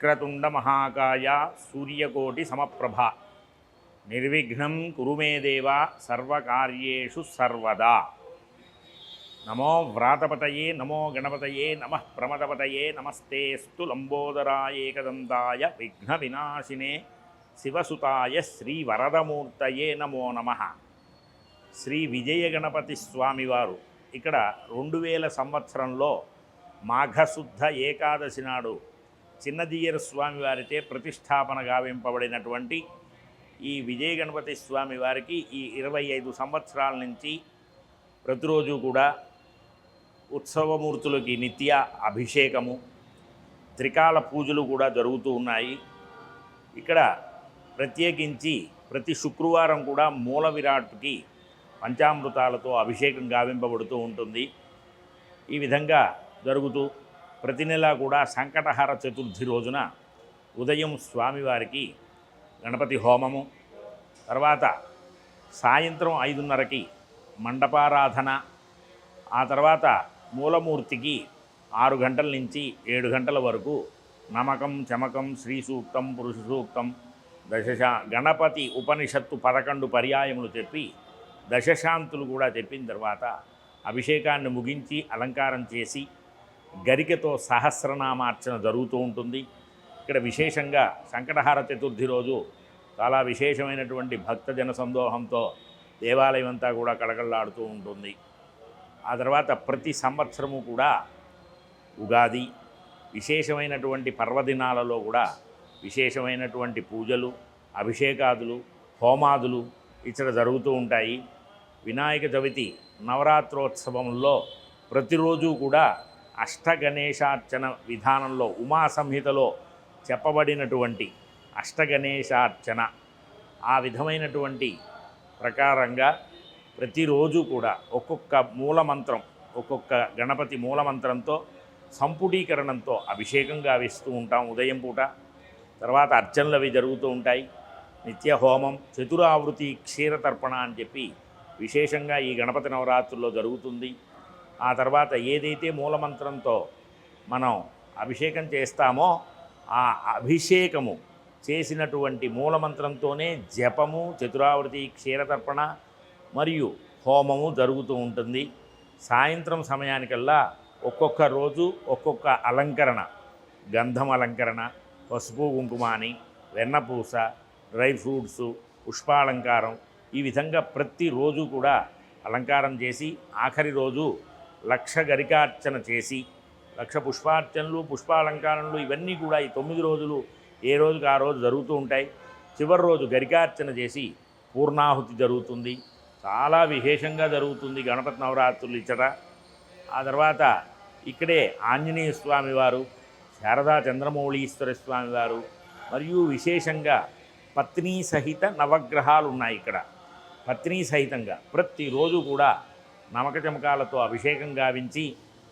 వక్రతుండ మహాకాయ సూర్యకోటి సమప్రభ నిర్విఘ్నం కురు మే దేవ సర్వకార్యేషు సర్వదా. నమో వ్రాతపతయే నమో గణపతయే నమః ప్రమదపతయే నమస్తేస్తు లంబోదరాయ ఏకదంతాయ విఘ్న వినాశినే శివసుతాయ శ్రీవరదమూర్తయే నమో నమః. శ్రీ విజయ గణపతి స్వామివారు ఇక్కడ 2000 సంవత్సరంలో మాఘశుద్ధ ఏకాదశి నాడు చిన్నజీయర స్వామివారితే ప్రతిష్టాపన గావింపబడినటువంటి ఈ విజయ గణపతి స్వామివారికి ఈ 25 సంవత్సరాల నుంచి ప్రతిరోజు కూడా ఉత్సవమూర్తులకి నిత్య అభిషేకము, త్రికాల పూజలు కూడా జరుగుతూ ఉన్నాయి. ఇక్కడ ప్రత్యేకించి ప్రతి శుక్రవారం కూడా మూల విరాట్కి పంచామృతాలతో అభిషేకం గావింపబడుతూ ఉంటుంది. ఈ విధంగా జరుగుతూ ప్రతి నెల కూడా సంకటహర చతుర్థి రోజున ఉదయం స్వామివారికి గణపతి హోమము, తర్వాత సాయంత్రం 5:30కి మండపారాధన, ఆ తర్వాత మూలమూర్తికి 6 గంటల నుంచి 7 గంటల వరకు నమకం, చమకం, శ్రీ సూక్తం, పురుష సూక్తం, గణపతి ఉపనిషత్తు 11 పర్యాయములు చెప్పి దశశాంతులు కూడా చెప్పిన తర్వాత అభిషేకాన్ని ముగించి అలంకారం చేసి గరికతో సహస్రనామార్చన జరుగుతూ ఉంటుంది. ఇక్కడ విశేషంగా సంకటహార చతుర్థి రోజు చాలా విశేషమైనటువంటి భక్తజన సందోహంతో దేవాలయం అంతా కూడా కళకళలాడుతూ ఉంటుంది. ఆ తర్వాత ప్రతి సంవత్సరము కూడా ఉగాది విశేషమైనటువంటి పర్వదినాలలో కూడా విశేషమైనటువంటి పూజలు, అభిషేకాదులు, హోమాదులు ఇక్కడ జరుగుతూ ఉంటాయి. వినాయక చవితి నవరాత్రోత్సవంలో ప్రతిరోజు కూడా అష్టగణేశార్చన విధానంలో ఉమా సంహితలో చెప్పబడినటువంటి అష్టగణేశార్చన ఆ విధమైనటువంటి ప్రకారంగా ప్రతిరోజు కూడా ఒక్కొక్క మూలమంత్రం, ఒక్కొక్క గణపతి మూలమంత్రంతో సంపుటీకరణంతో అభిషేకం గావిస్తూ ఉంటాం ఉదయం పూట. తర్వాత అర్చనలు అవి జరుగుతూ ఉంటాయి. నిత్య హోమం, చతురావృతి క్షీరతర్పణ అని చెప్పి విశేషంగా ఈ గణపతి నవరాత్రుల్లో జరుగుతుంది. ఆ తర్వాత ఏదైతే మూలమంత్రంతో మనం అభిషేకం చేస్తామో ఆ అభిషేకము చేసినటువంటి మూలమంత్రంతోనే జపము, చతురావృతి క్షీరతర్పణ మరియు హోమము జరుగుతూ ఉంటుంది. సాయంత్రం సమయానికల్లా ఒక్కొక్క రోజు ఒక్కొక్క అలంకరణ, గంధం అలంకరణ, పసుపు కుంకుమాని, వెన్నపూస, డ్రై ఫ్రూట్సు, పుష్పాలంకారం, ఈ విధంగా ప్రతిరోజు కూడా అలంకారం చేసి ఆఖరి రోజు 1,00,000 గరికార్చన చేసి 1,00,000 పుష్పార్చనలు, పుష్పాలంకారణలు ఇవన్నీ కూడా ఈ 9 రోజులు ఏ రోజుకి ఆ రోజు జరుగుతూ ఉంటాయి. చివరి రోజు గరికార్చన చేసి పూర్ణాహుతి జరుగుతుంది. చాలా విశేషంగా జరుగుతుంది గణపతి నవరాత్రులు ఇచ్చట. ఆ తర్వాత ఇక్కడే ఆంజనేయ స్వామివారు, శారదా చంద్రమౌళీశ్వర స్వామివారు మరియు విశేషంగా పత్ని సహిత నవగ్రహాలు ఉన్నాయి. ఇక్కడ పత్ని సహితంగా ప్రతిరోజు కూడా నమక చమకాలతో అభిషేకం గావించి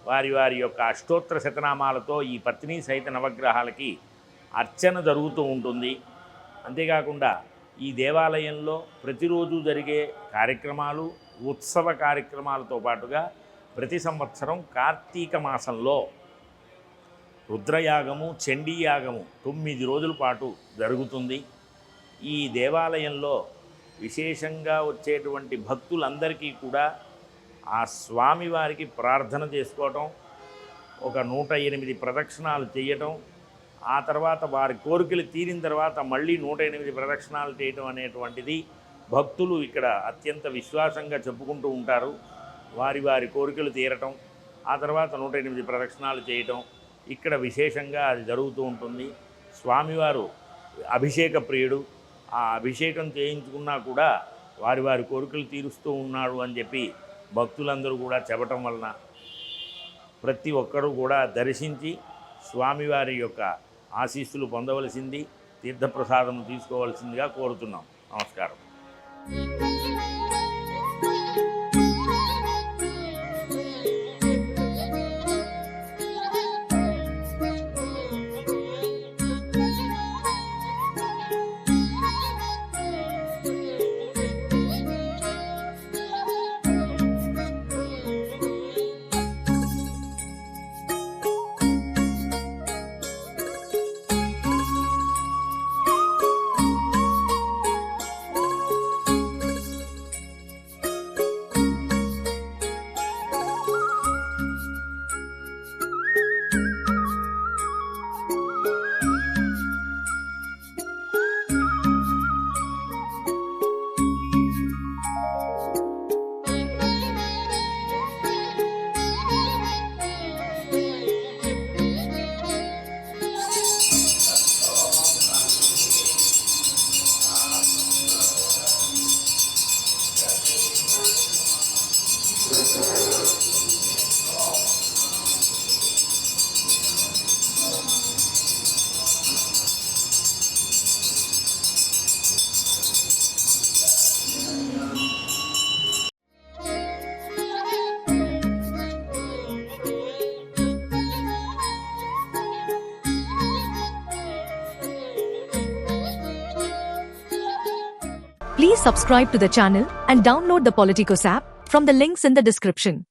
వారి వారి యొక్క అష్టోత్తర శతనామాలతో ఈ పత్ని సహిత నవగ్రహాలకి అర్చన జరుగుతూ ఉంటుంది. అంతేకాకుండా ఈ దేవాలయంలో ప్రతిరోజు జరిగే కార్యక్రమాలు, ఉత్సవ కార్యక్రమాలతో పాటుగా ప్రతి సంవత్సరం కార్తీక మాసంలో రుద్రయాగము, చండీయాగము 9 రోజుల పాటు జరుగుతుంది. ఈ దేవాలయంలో విశేషంగా వచ్చేటువంటి భక్తులందరికీ కూడా ఆ స్వామివారికి ప్రార్థన చేసుకోవటం, ఒక 108 ప్రదక్షిణాలు చేయటం, ఆ తర్వాత వారి కోరికలు తీరిన తర్వాత మళ్ళీ 108 ప్రదక్షిణాలు చేయటం అనేటువంటిది భక్తులు ఇక్కడ అత్యంత విశ్వాసంగా చెప్పుకుంటూ ఉంటారు. వారి వారి కోరికలు తీరటం, ఆ తర్వాత 108 ప్రదక్షిణాలు చేయటం ఇక్కడ విశేషంగా అది జరుగుతూ ఉంటుంది. స్వామివారు అభిషేక ప్రియుడు. ఆ అభిషేకం చేయించుకున్నా కూడా వారి వారి కోరికలు తీరుస్తూ ఉన్నాడు అని చెప్పి భక్తులందరూ కూడా చెప్పటం వలన ప్రతి ఒక్కరూ కూడా దర్శించి స్వామివారి యొక్క ఆశీస్సులు పొందవలసింది, తీర్థప్రసాదం తీసుకోవాల్సిందిగా కోరుతున్నాం. నమస్కారం. Please subscribe to the channel and download the Politicos app from the links in the description.